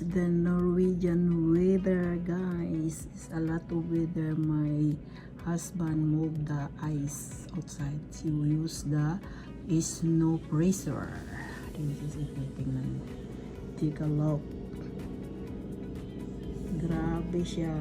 is the Norwegian weather, guys. It's a lot of weather. My husband moved the ice outside. She will use the snow pressure. This is it. Tingnan mo. Take a look. Grabe siya.